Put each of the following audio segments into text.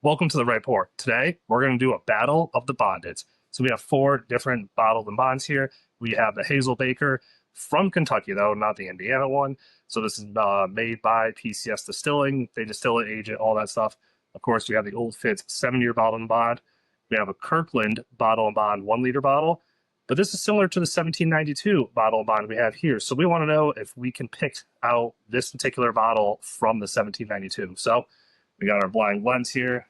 Welcome to the Red Pour. Today, we're going to do a battle of the bondeds. So we have four different bottles and bonds here. We have the Hazel Baker from Kentucky, though, not the Indiana one. So this is made by PCS Distilling. They distill it, age it, all that stuff. Of course, we have the Old Fitz 7-year bottle and bond. We have a Kirkland bottle and bond 1-liter bottle. But this is similar to the 1792 bottle and bond we have here. So we want to know if we can pick out this particular bottle from the 1792. So we got our blind lens here.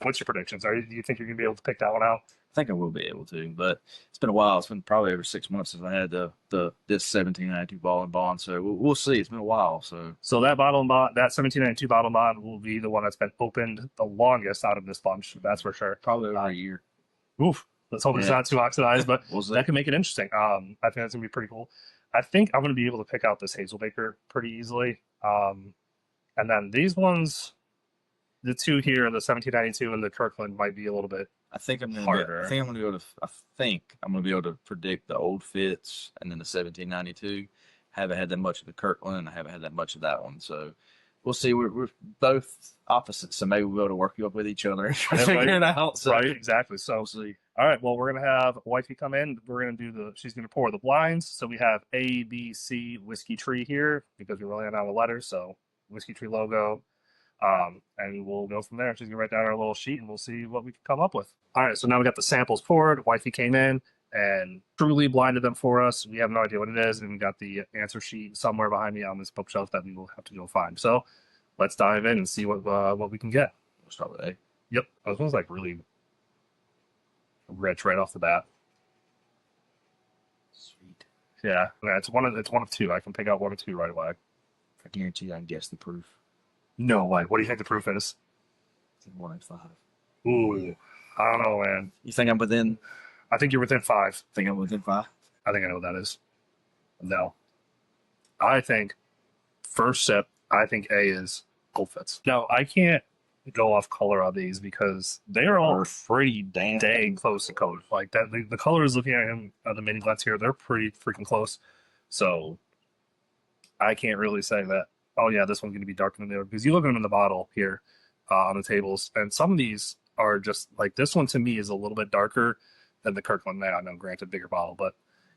What's your predictions? Do you think you're gonna be able to pick that one out? I think I will be able to, but it's been a while. It's been probably over 6 months since I had this 1792 ball and bond. So we'll see. It's been a while. So that bottle and bond, that 1792 bottle and bond, will be the one that's been opened the longest out of this bunch. That's for sure. Probably over a year. Oof. Let's hope it's not too oxidized, but We'll see. that can make it interesting. I think that's gonna be pretty cool. I think I'm gonna be able to pick out this Hazel Baker pretty easily. And then these ones, the two here, the 1792 and the Kirkland, might be a little bit. I think I'm gonna. Harder. I think I'm gonna be able to. I think I'm gonna be able to predict the Old Fitz and then the 1792. Haven't had that much of the Kirkland, and I haven't had that much of that one. So we'll see. We're both opposites, so maybe we'll be able to work up with each other and figure it out. So Right, exactly. So we'll see. all right, well, we're gonna have Wifey come in. We're gonna do she's gonna pour the blinds. So we have A, B, C, Whiskey Tree here because we're relying on the letters. So Whiskey Tree logo, and we'll go from there. She's gonna write down our little sheet, and we'll see what we can come up with. All right, so now we got the samples poured. Wifey came in and truly blinded them for us. We have no idea what it is, and we got the answer sheet somewhere behind me on this bookshelf that we will have to go find. So let's dive in and see what we can get. We'll start with A. Yep, this one's like really rich right off the bat. Sweet. Yeah, it's one of two. I can pick out one or two right away. I guarantee I can guess the proof. No way. What do you think the proof is? It's 105. Ooh, I don't know, man. You think I'm within? I think you're within 5. Think I'm within 5? I think I know what that is. No, I think first sip. I think A is Old Fitz. No, I can't go off color on these because they are all pretty dang close to color. Like that, the colors looking at him the mini blends here, they're pretty freaking close. So I can't really say that. Oh yeah, this one's going to be darker than the other because you look at them in the bottle here on the tables, and some of these are just like this one to me is a little bit darker than the Kirkland. Now I know, granted, bigger bottle, but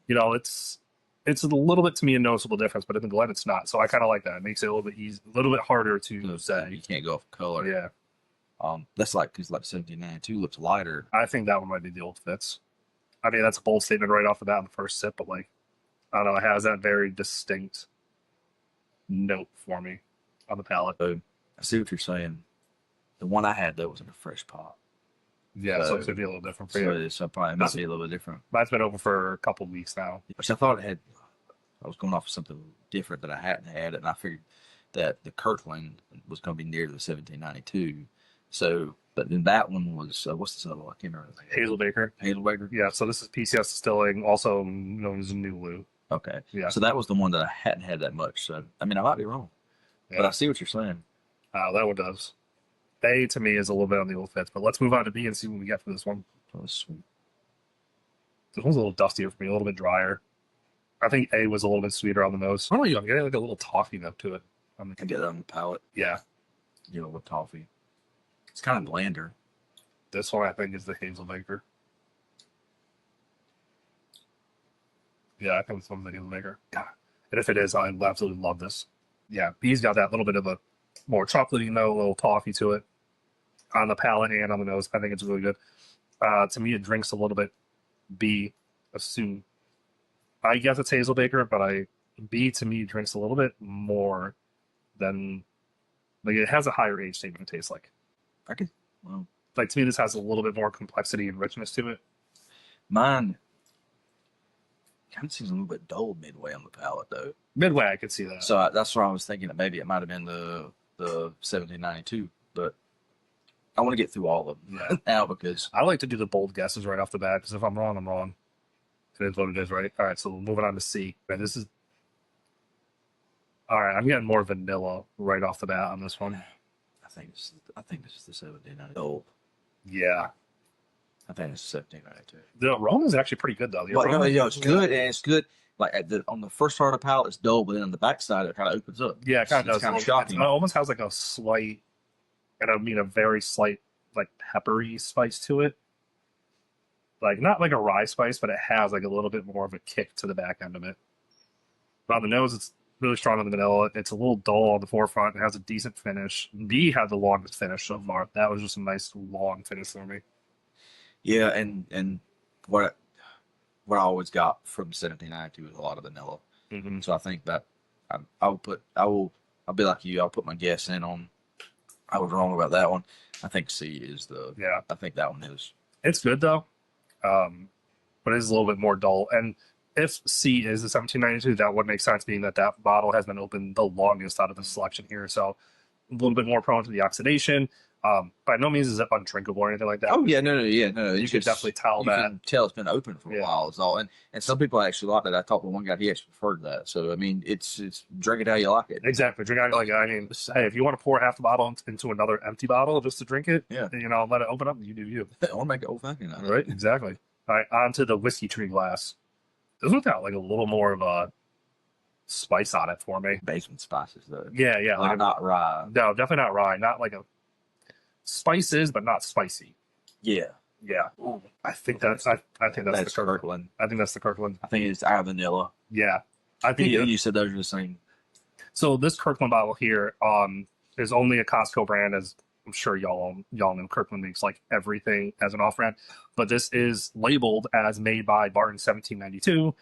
you know it's a little bit to me a noticeable difference. But in the blend, it's not. So I kind of like that. It makes it a little bit easy, a little bit harder to say. You can't go off color. Yeah, That's like because like 1792 looks lighter. I think that one might be the Old Fitz. I mean, that's a bold statement right off the bat in the first sip, but like I don't know, it has that very distinct note for me on the palate. So I see what you're saying. The one I had though was in a fresh pot. Yeah, so it's gonna be a little different for you. So probably might be a little bit different. Mine's been over for a couple weeks now. Which I thought it had. I was going off of something different that I hadn't had, and I figured that the Kirkland was going to be near to the 1792. So, but then that one was what's this other one? I can't remember. Hazel Baker. Hazel Baker. Yeah, so this is PCS Distilling, also known as Nulu. Okay. Yeah. So that was the one that I hadn't had that much. So I mean, I might be wrong, Yeah. but I see what you're saying. That one does. A to me is a little bit on the Old Fitz, but let's move on to B and see what we get for this one. Oh, sweet. This one's a little dustier for me, a little bit drier. I think A was a little bit sweeter on the nose. I don't know, I'm getting like a little toffee note to it. I can get that on the palate. Yeah, With toffee. It's kind of blander. this one I think is the Hazel Baker. Yeah, I think this one's the Hazel Baker. God. And if it is, I absolutely love this. Yeah, B's got that little bit of a more chocolatey note, a little toffee to it on the palate and on the nose. I think it's really good. To me, it drinks a little bit B. Assume. I guess it's Hazel Baker, but B to me drinks a little bit more than like it has a higher age statement. It tastes like. I could. Well, Like to me, this has a little bit more complexity and richness to it. mine kind of seems a little bit dull midway on the palate, though. Midway, I could see that. So that's why I was thinking that maybe it might have been the 1792, but I want to get through all of them Yeah. now because I like to do the bold guesses right off the bat because if I'm wrong, I'm wrong. It is what it is, right? All right, so moving on to C. Okay, this is. All right, I'm getting more vanilla right off the bat on this one. I think this is the 1792. Oh, Yeah. I think it's 1792. The aroma is actually pretty good, though. The Well, aroma, it's good and it's good. Like on the first part of the palate, it's dull, but then on the backside, it kind of opens up. Yeah, it kind of does. It's kind of It shocking. almost has like a slight, and I mean a very slight like peppery spice to it. Like not like a rye spice, but it has like a little bit more of a kick to the back end of it. But on the nose, it's really strong on the vanilla. It's a little dull on the forefront. It has a decent finish. B had the longest finish so far. That was just a nice long finish for me. Yeah, and what what I always got from 1792 is a lot of vanilla. Mm-hmm. So I think that I'll be like you. I'll put my guess in on. I was wrong about that one. I think C is the. Yeah, I think that one is. it's good though, but it is a little bit more dull. And if C is the 1792, that would make sense, being that that bottle has been opened the longest out of the selection here. So a little bit more prone to the oxidation. By no means is it undrinkable or anything like that. Oh yeah, no. You could definitely tell you that. can tell it's been open for a Yeah. while. Is all, and some people actually like that. I talked to one guy; he actually preferred that. So I mean, it's drink it how you like it. Exactly. Drink out like I mean, hey, if you want to pour half the bottle into another empty bottle just to drink it, Yeah. let it open up. You do you. I want to make it old fashioned. Right. Exactly. All right. On to the whiskey tree glass. This one's got like a little more of a spice on it for me. Basement spices though. Yeah. Yeah. Like Not rye. no, definitely not rye. Not like a spices, but not spicy. Yeah. Yeah. I think that's the That's Kirkland. Kirkland. I think that's the Kirkland. I think it's our vanilla. Yeah. I think You said those are the same. so. This Kirkland bottle here is only a Costco brand, as I'm sure y'all know. Kirkland makes like everything as an off brand, but this is labeled as made by Barton 1792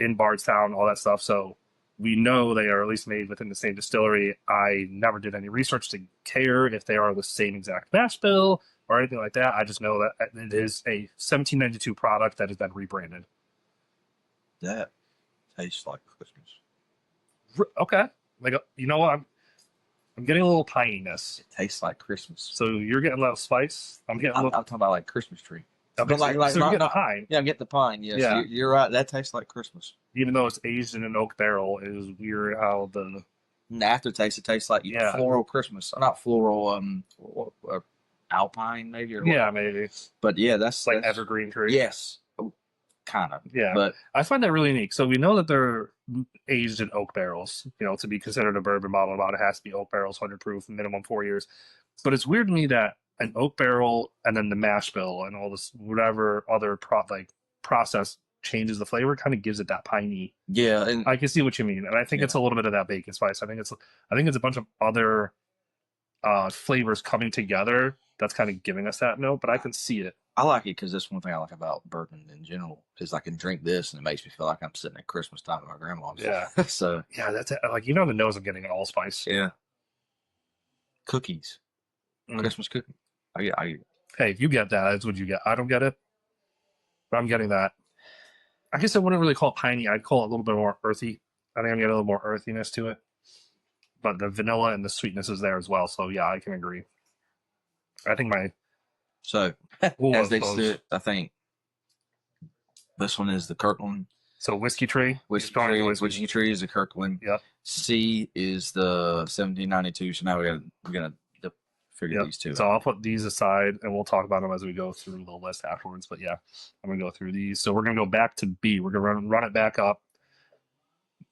in Bardstown, all that stuff. So we know they are at least made within the same distillery. I never did any research to care if they are the same exact mash bill or anything like that. I just know that it is a 1792 product that has been rebranded. That tastes like Christmas. Okay, like you know what? I'm getting a little pininess. It tastes like Christmas. So you're getting a little spice. I'm getting a I'm little. talking about like Christmas tree. Okay, like- so like you're not- getting not- pine, Yeah, get the pine. Yes, Yeah. you're right. That tastes like Christmas. even though it's aged in an oak barrel. It is weird how the And the aftertaste, it tastes like Yeah. floral Christmas. Not floral, alpine maybe. Or yeah, maybe it's but yeah, that's like that's, evergreen tree. Yes, kind of. Yeah. But I find that really unique. So we know that they're aged in oak barrels. To be considered a bourbon bottle, it has to be oak barrels, 100 proof, minimum 4 years. But it's weird to me that an oak barrel and then the mash bill and all this whatever other process changes the flavor, kind of gives it that piney. yeah, and I can see what you mean, and I think it's a little bit of that bacon spice. I think it's a bunch of other flavors coming together that's kind of giving us that note. But I can see it. I like it because that's one thing I like about bourbon in general is I can drink this and it makes me feel like I'm sitting at Christmas time at my grandma's. Yeah. So Yeah, that's it. Like the nose I'm getting allspice. yeah, cookies, Mm. Christmas cookie. I Hey, if you get that, that's what you get. I don't get it, but I'm getting that. I guess I wouldn't really call it piney. I'd call it a little bit more earthy. I think I'm getting a little more earthiness to it. But the vanilla and the sweetness is there as well. So yeah, I can agree. I think my so Ooh, as they those- sit, I think this one is the Kirkland. so whiskey tree. Whiskey Strong tree, whiskey. whiskey tree is the Kirkland. Yep. C is the 1792. So now we're gonna figure Yep. these two. So I'll put these aside and we'll talk about them as we go through the list afterwards. But yeah, I'm gonna go through these. So we're gonna go back to B. We're gonna run it back up.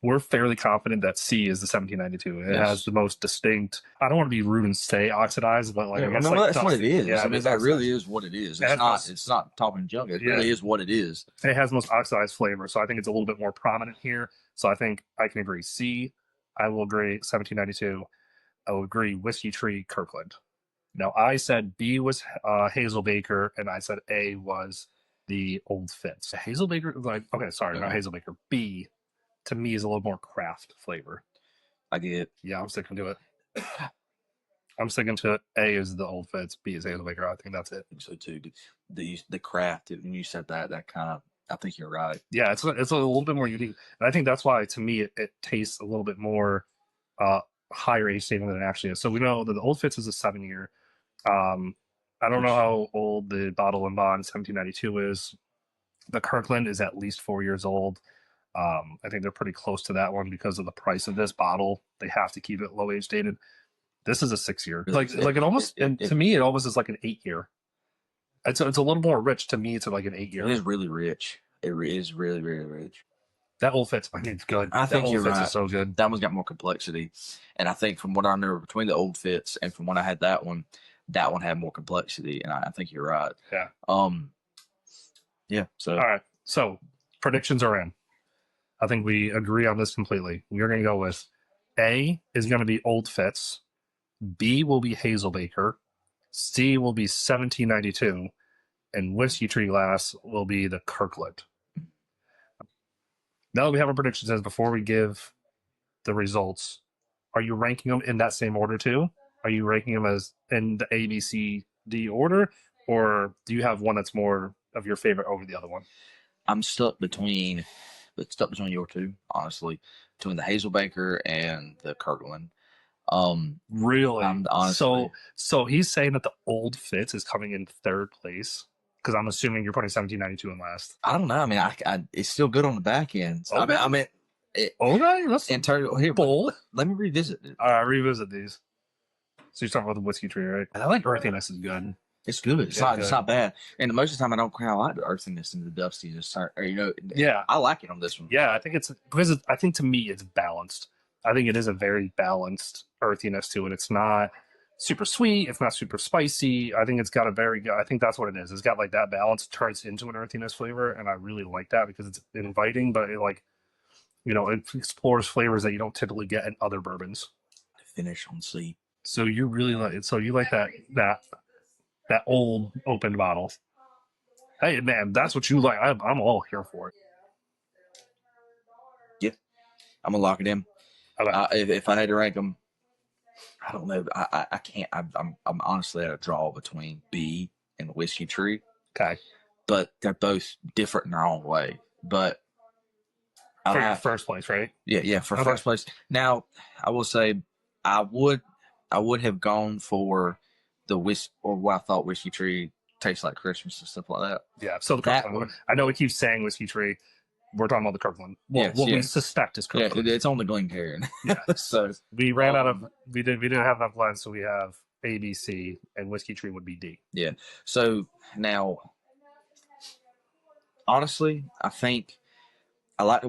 We're fairly confident that C is the 1792. It Yes. has the most distinct. I don't want to be rude and say oxidized, but like I guess like that's what it is. Yeah, I mean, it's that really oxidized. is what it is. It It's has not. most- It's not talking junk. It Yeah. really is what it is. It has most oxidized flavor, so I think it's a little bit more prominent here. So I think I can agree. C, I will agree. 1792. I will agree. Whiskey Tree, Kirkland. Now I said B was Hazel Baker, and I said A was the Old Fitz. Hazel Baker, like okay, sorry, not Okay. Hazel Baker. B to me is a little more craft flavor. I get. Yeah, I'm sticking to it. I'm sticking to it. A is the Old Fitz. B is Hazel Baker. I think that's it. I think so too. The craft. When you said that, that kind of. I think you're right. Yeah, it's a little bit more unique, and I think that's why to me it tastes a little bit more higher age statement than it actually is. So we know that the Old Fitz is a 7 year. I don't know how old the bottle and bond 1792 is. The Kirkland is at least 4 years old. I think they're pretty close to that one because of the price of this bottle. They have to keep it low age dated. This is a 6 year. Like it almost, and to me, it almost is like an 8 year. It's a little more rich to me. It's like an 8 year. It is really rich. It is really, really rich. That Old Fitz, I mean, it's good. I think that Old you're Fitz right. is so good. That one's got more complexity, and I think from what I know between the Old Fits and from when I had that one, that one had more complexity, and I think you're right. Yeah. Yeah. So All right. So predictions are in. I think we agree on this completely. We're going to go with A is going to be Old Fitz. B will be Hazelbaker. C will be 1792. And Whiskey Tree Glass will be the Kirkland. Now that we have our predictions, as before we give the results, are you ranking them in that same order too? Are you ranking them as in the A, B, C, D order? Or do you have one that's more of your favorite over the other one? I'm stuck between your two, honestly, between the Hazelbaker and the Kirkland. Really? Honestly, So he's saying that the Old Fitz is coming in third place because I'm assuming you're putting 1792 in last. I don't know. I mean, it's still good on the back end. So, Okay. I mean, Okay, let's in terms here, bold. let me revisit it. All right, revisit these. So you're talking about the Whiskey Tree, right? I like earthiness is good. It's good. It's Yeah, not. It's not bad. And most of the time, I don't quite like the earthiness and the dustiness. Or Yeah. I like it on this one. Yeah, I think it's because I think to me it's balanced. I think it is a very balanced earthiness to it. It's not super sweet. It's not super spicy. I think it's got a very good. I think that's what it is. It's got like that balance turns into an earthiness flavor, and I really like that because it's inviting, but it like it explores flavors that you don't typically get in other bourbons. Finish on C. So you really like it. So you like that old open bottle. Hey man, that's what you like. I'm all here for it. Yeah, I'm gonna lock it in. Okay. If I had to rank them, I don't know. I can't. I'm honestly at a draw between B and Whiskey Tree. Okay. But they're both different in their own way. But For your first place, right? Yeah, for Okay. first place. Now, I will say, I would have gone for the or what I thought Whiskey Tree tastes like Christmas and stuff like that. Yeah. So the That Kirkland one. I know we keep saying Whiskey Tree. We're talking about the Kirkland. Well, Yes, what we yes. suspect is Yeah, Kirkland. it's on the Glencairn. Yeah. So We ran out of we didn't have enough lines, so we have A, B, C, and Whiskey Tree would be D. yeah. So now, honestly, I think I like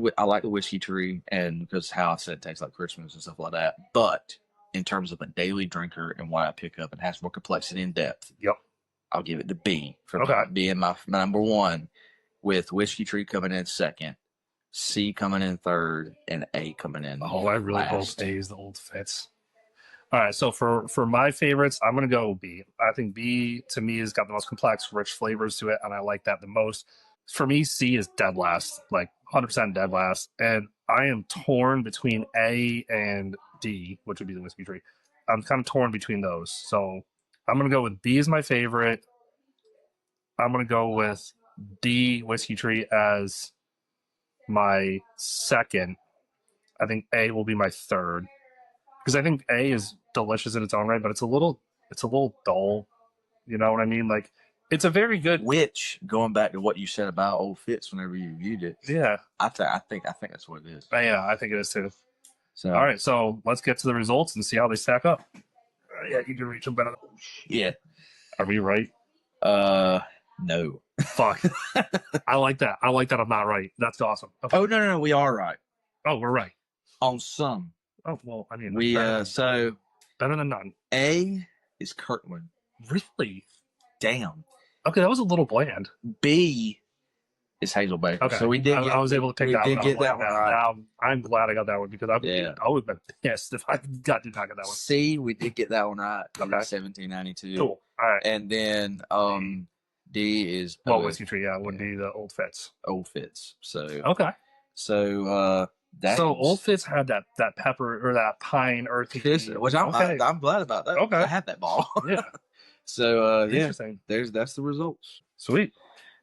the Whiskey Tree, and because how I said it tastes like Christmas and stuff like that. But in terms of a daily drinker and what I pick up and has more complexity and depth, Yep. I'll give it to B for Okay. being my number one, with Whiskey Tree coming in second, C coming in third, and A coming in. Oh, I really last. both A's the Old Fitz. All right, so for my favorites, I'm gonna go B. I think B to me has got the most complex, rich flavors to it, and I like that the most. For me, C is dead last, like 100% dead last, and I am torn between A and D, which would be the Whiskey Tree. I'm kind of torn between those, so I'm gonna go with B as my favorite. I'm gonna go with D Whiskey Tree as my second. I think A will be my third because I think A is delicious in its own right, but it's a little dull. You know what I mean? Like it's a very good. Which, going back to what you said about Old Fitz whenever you reviewed it, Yeah, I think that's what it is. yeah, I think it is too. So All right, so let's get to the results and see how they stack up. Yeah, you can reach them better. yeah, Are we right? no. Fuck. I like that. I like that. I'm not right. That's awesome. Okay. Oh no, we are right Oh, we're right. on some. Oh well, I mean, We better, so better than none. A is Kirkland. Really? Damn. Okay, that was a little bland. B is Hazelbaker. Okay, So we did. I was able to take we that did one. get that one right. Now I'm glad I got that one because I would have been pissed if I did not get that one. C, we did get that one right. Okay. 1792. Cool. All right. And then D is Well, Whiskey Tree, would yeah. be the Old Fitz. Old Fitz. So Okay. That So is- Old Fitz had that pepper or that pine earthy, which I'm glad about that. Okay. I had that ball. Yeah. So Interesting. that's the results. Sweet.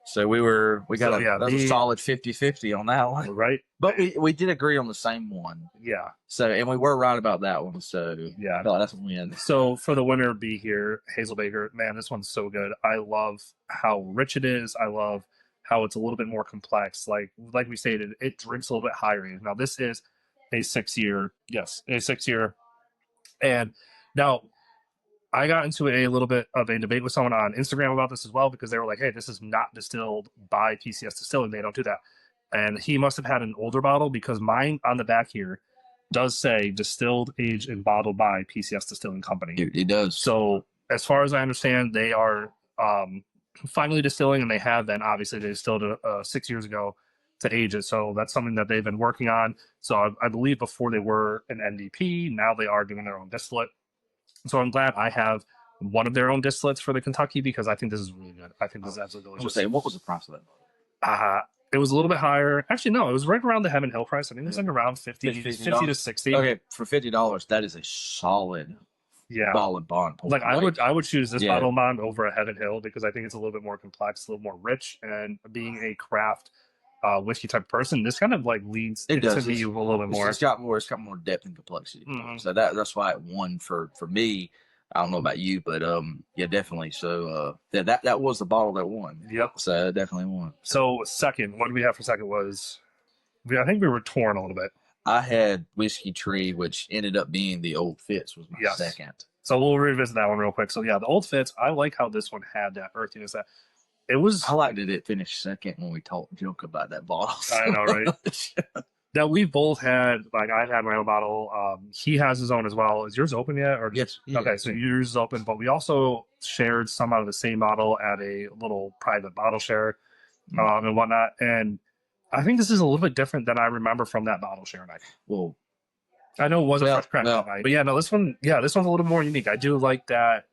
So we got So, that was a solid 50-50 on that one. Right. But we did agree on the same one. Yeah. So and we were right about that one. So Yeah. I feel like that's a win. So for the winner be here, Hazelbaker. Man, this one's so good. I love how rich it is. I love how it's a little bit more complex. Like we stated, it drinks a little bit higher. Now this is a 6-year. Yes, a 6-year. And now I got into a little bit of a debate with someone on Instagram about this as well because they were like, "Hey, this is not distilled by PCS Distilling. They don't do that." And he must have had an older bottle because mine on the back here does say distilled, aged, and bottled by PCS Distilling Company. It does. So as far as I understand, they are finally distilling, and they have been. Obviously, they distilled it 6 years ago to age it, so that's something that they've been working on. So I believe before they were an NDP, now they are doing their own distillate. So I'm glad I have one of their own distillates for the Kentucky because I think this is really good. I think this is absolutely I was delicious. saying, what was the price of that? It was a little bit higher. Actually, no, it was right around the Heaven Hill price. I think it was like around 50 $50 to 60. Okay, for $50, that is a solid Yeah. bottle and bond. Like I would choose this Yeah. bottle of bond over a Heaven Hill because I think it's a little bit more complex, a little more rich, and being a craft whiskey type person, this kind of like leads It into does. me a little bit more. It's got more depth and complexity. Mhm. So that's why it won for me. I don't know about you, but yeah, definitely. So that was the bottle that won. Yep. So it definitely won. So second, what do we have for second was, I think we were torn a little bit. I had Whiskey Tree, which ended up being the Old Fitz, was my Yes. second. So we'll revisit that one real quick. So yeah, the Old Fitz, I like how this one had that earthiness. That it was. I liked that it finished second when we talked joke about that bottle. I know, right? That we both had. Like I've had my own bottle. He has his own as well. Is yours open yet? Or Yes. Okay, so yours is open, but we also shared some out of the same bottle at a little private bottle share, and whatnot. And I think this is a little bit different than I remember from that bottle share night. Well, I know it wasn't Well, fresh crack well- that night, but yeah, no, this one's a little more unique. I do like that.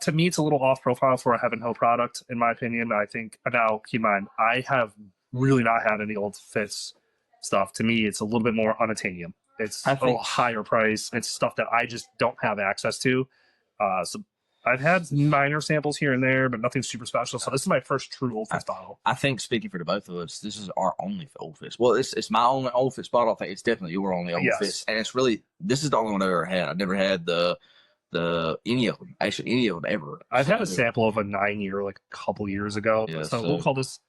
To me, it's a little off profile for a Heaven Hill product, in my opinion. I think now, keep in mind, I have really not had any Old Fitz stuff. To me, it's a little bit more unattainable. It's I a little think- higher price. It's stuff that I just don't have access to. So I've had minor samples here and there, but nothing super special. So this is my first true Old Fitz bottle. I think speaking for the both of us, this is our only Old Fitz. Well, it's my only Old Fitz bottle. I think it's definitely your only Old Yes. Fitz, and it's really this is the only one I've ever had. I've never had the any of them. Actually, any of them ever. I've had a So, sample of a 9-year like a couple years ago. Yeah, so so- we'll call this,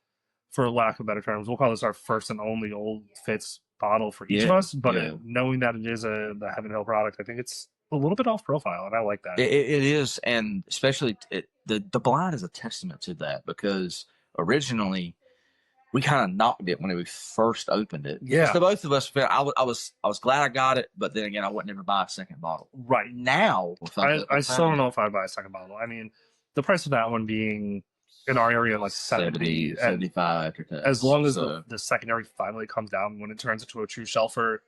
for lack of better terms, we'll call this our first and only Old Fitz bottle for each of Yeah, us. But yeah. knowing that it is the Heaven Hill product, I think it's a little bit off profile, and I like that. It is, and especially the blind is a testament to that because originally we kind of knocked it when we first opened it. Yeah. So both of us felt I was glad I got it, but then again I wouldn't ever buy a second bottle. Right. Now I still don't know if I'd buy a second bottle. I mean, the price of that one being in our area like 70, and 75 after tax. as long as So, the secondary finally comes down when it turns into a true shelfer,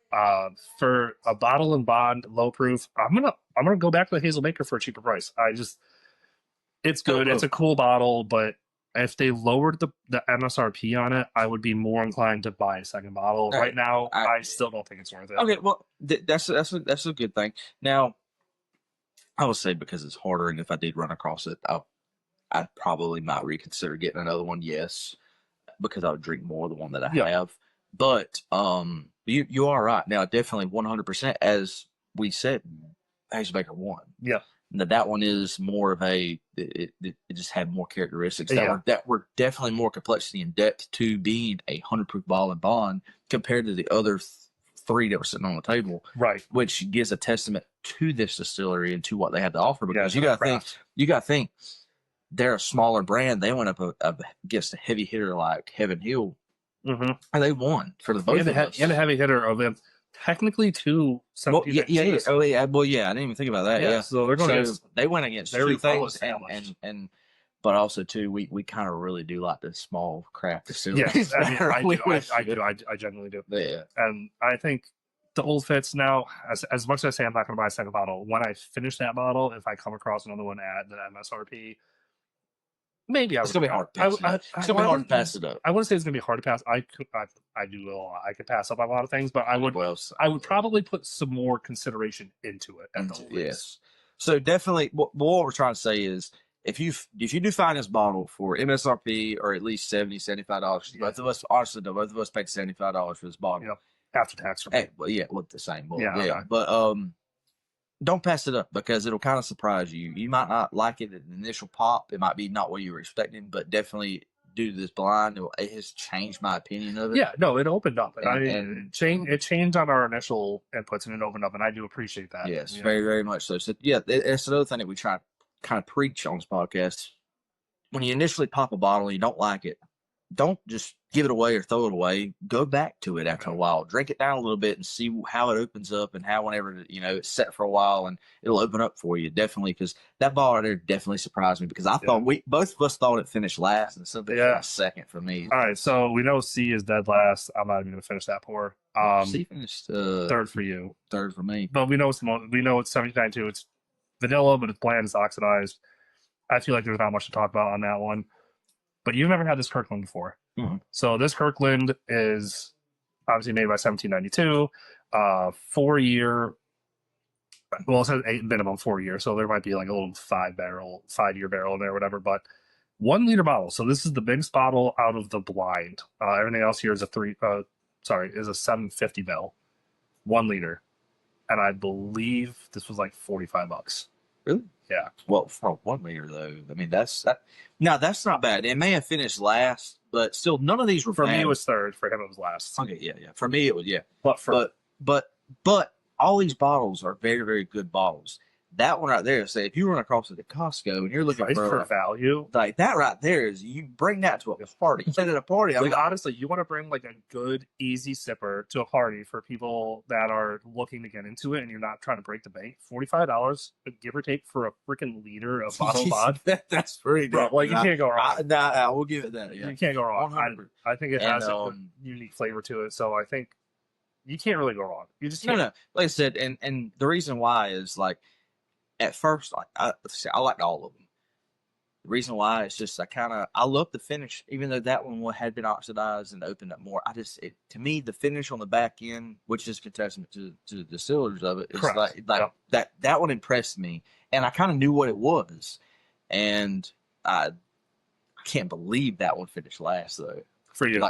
for a bottle and bond low proof, I'm gonna go back to the Hazel Baker for a cheaper price. It's good. It's a cool bottle, but if they lowered the MSRP on it, I would be more inclined to buy a second bottle. Right. Right now, I- I still don't think it's worth it. okay, well that's a good thing. Now, I would say because it's harder, and if I did run across it, I probably might reconsider getting another one. Yes, because I would drink more of the one that I Yeah. have. But you are right. Now, definitely 100%. As we said, Hazel Baker won. Yeah. That one is more of it just had more characteristics Yeah. that were definitely more complexity and depth to being a 100 proof bottle and bond compared to the other three that were sitting on the table, Right. which gives a testament to this distillery and to what they had to offer. Because Yeah, you got to craft. think they're a smaller brand. They went up against a heavy hitter like Heaven Hill, Mm-hmm. and they won for the both And of us. a heavy hitter of them. Technically, two. Well, yeah. Oh, yeah. Well, yeah. I didn't even think about that. Yeah. So they're going So against. they went against very two things, well established. and but also too, we kind of really do like the small craft distilleries. Yes, I mean, I We do. wish- I genuinely do. Yeah. And I think the Old Fitz now, as much as I say I'm not going to buy a second bottle, when I finish that bottle, if I come across another one at the MSRP, maybe I would. It's gonna be hard. To pass it up. It's gonna be hard to pass it up. I wouldn't say it's going to be hard to pass. I do a lot. I could pass up on a lot of things, but I would Well, probably put some more consideration into it. At the Old Fitz. yes. So definitely, what we're trying to say is, if you do find this bottle for MSRP or at least $75, Yeah. both of us honestly, both of us paid $75 for this bottle. Yep. After tax. Hey, well, yeah, look the same. Well, Yeah, yeah, okay. but don't pass it up because it'll kind of surprise you. You might not like it at the initial pop. It might be not what you were expecting, but definitely due to this blind, it has changed my opinion of it. Yeah, no, it opened up, and And- it changed on our initial inputs, and it opened up, and I do appreciate that. Yes, Yeah. very, very much so. So yeah, it's another thing that we try to kind of preach on this podcast. When you initially pop a bottle and you don't like it, don't just give it away or throw it away. Go back to it after a while. Drink it down a little bit and see how it opens up and how whenever it's set for a while and it'll open up for you definitely. Because that ball right there definitely surprised me because I thought both of us thought it finished last and something finished second for me. All right, so we know C is dead last. I'm not even gonna finish that pour. C finished third for you, third for me. but we know it's 79 too. It's vanilla, but it's bland, it's oxidized. I feel like there's not much to talk about on that one. But you've never had this Kirkland before. Mm-hmm. So this Kirkland is obviously made by 1792, 4-year. Well, it says minimum 4 years, so there might be like a little 5-year barrel in there, or whatever. But 1 liter bottle. So this is the biggest bottle out of the blind. Everything else here is a 750 ml, 1 liter, and I believe this was like $45. Really? Yeah. Well, for 1 liter though, I mean that's not bad. It may have finished last, but still, none of these were For bad. me, it was third. For him, it was last. Okay, yeah. For me, it was But but all these bottles are very, very good bottles. That one right there, say if you run across it at Costco and you're looking price for value, like that right there is you bring that to a party. At a party, like honestly, you want to bring like a good, easy sipper to a party for people that are looking to get into it, and you're not trying to break the bank. $45, give or take, for a freaking liter of bottled vodka. That's pretty Bro, like you can't go wrong. I will give it that. Yeah. You can't go wrong. 100%. I think it has a unique flavor to it, so I think you can't really go wrong. You just can't. No. Like I said, and the reason why is like at first, like I liked all of them. The reason why is just I love the finish, even though that one had been oxidized and opened up more. To me, the finish on the back end, which is a testament to the distillers of it, is that one impressed me, and I kind of knew what it was, and I can't believe that one finished last though. For you,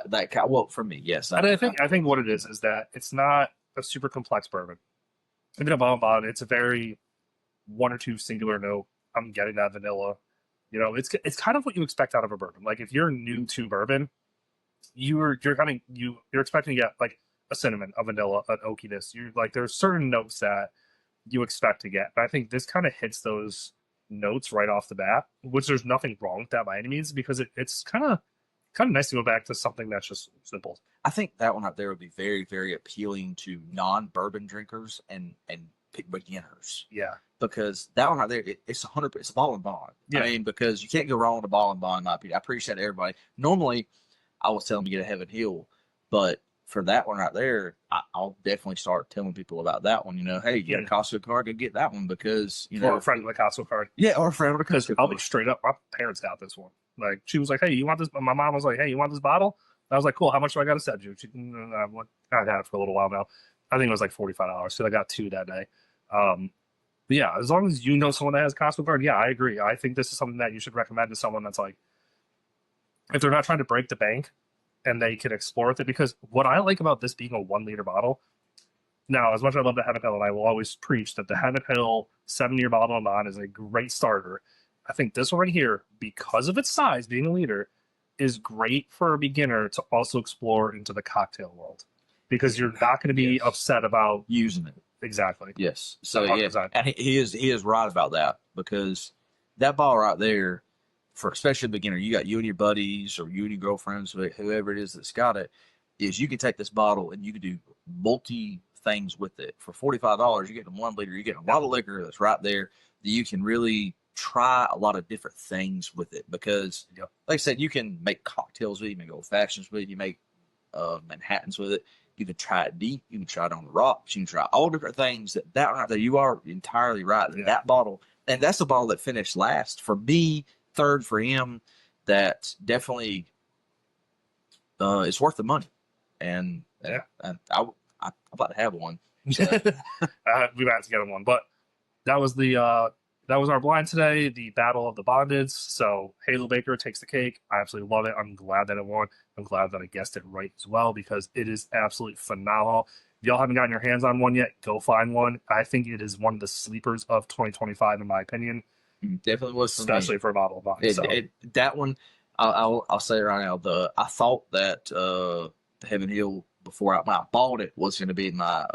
well, for me, yes. And I think what it is that it's not a super complex bourbon. Even a bottle, it's a very one or two singular note. I'm getting that vanilla. It's kind of what you expect out of a bourbon. Like if you're new to bourbon, you're expecting to get like a cinnamon, a vanilla, an oakiness. There's certain notes that you expect to get. But I think this kind of hits those notes right off the bat, which there's nothing wrong with that by any means, because it's kind of nice to go back to something that's just simple. I think that one up there would be very, very appealing to non-bourbon drinkers and beginners. Yeah. Because that one right there, it's 100%. It's a ball and bond. Yeah. I mean, because you can't go wrong with a ball and bond, in my opinion. I appreciate everybody. Normally, I was telling them to get a Heaven Hill, but for that one right there, I'll definitely start telling people about that one. Hey, you got a Costco card, go get that one because or a friend with a Costco card. Yeah, or a friend with a Costco card. I'll be straight up. My parents got this one. Like she was like, "Hey, you want this?" My mom was like, "Hey, you want this bottle?" I was like, "Cool. How much do I got to send you?" I've had it for a little while now. I think it was like $45. So I got 2 that day. But yeah, as long as you know someone that has a Costco card, yeah, I agree. I think this is something that you should recommend to someone that's like, if they're not trying to break the bank and they can explore with it. Because what I like about this being a 1 liter bottle, now, as much as I love the Hennepin, and I will always preach that the Hennepin 7-year bottle and bond is a great starter, I think this one right here, because of its size, being a liter, is great for a beginner to also explore into the cocktail world. Because you're not going to be upset about using it. Exactly. Yes. So yeah, and he is right about that, because that ball right there, for especially a beginner, you and your buddies or you and your girlfriends, whoever it is that's got it, is you can take this bottle and you can do multi things with it. For $45, you get 1 liter, you get a bottle of liquor that's right there that you can really try a lot of different things with it. Because, like I said, you can make cocktails with it, you make old fashions with it, you make Manhattans with it. You can try it deep. You can try it on the rocks. You can try all different things. That you are entirely right. Yeah. That bottle, and that's the bottle that finished last for me, third for him. That definitely is worth the money. And I'm about to have one. So. We might have to get him one, but that was our blind today. The Battle of the Bondeds. So Hazel Baker takes the cake. I absolutely love it. I'm glad that it won. I'm glad that I guessed it right as well, because it is absolutely phenomenal. If y'all haven't gotten your hands on one yet, go find one. I think it is one of the sleepers of 2025, in my opinion. Definitely was, especially for a bottle of wine. That one, I'll say it right now. I thought that the Heaven Hill, before I bought it, was going to be my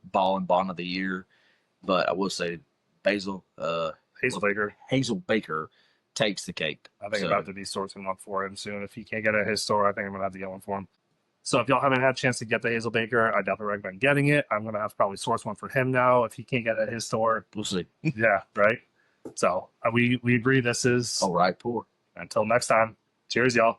ball and bond of the year, but I will say Hazel Baker takes the cake. I think So, I'm about to be sourcing one for him soon. If he can't get it at his store, I think I'm gonna have to get one for him. So if y'all haven't had a chance to get the Hazel Baker, I definitely recommend getting it. I'm gonna have to probably source one for him now if he can't get it at his store. we'll see. Yeah, right. So we agree. This is All right, poor. until next time. Cheers, y'all.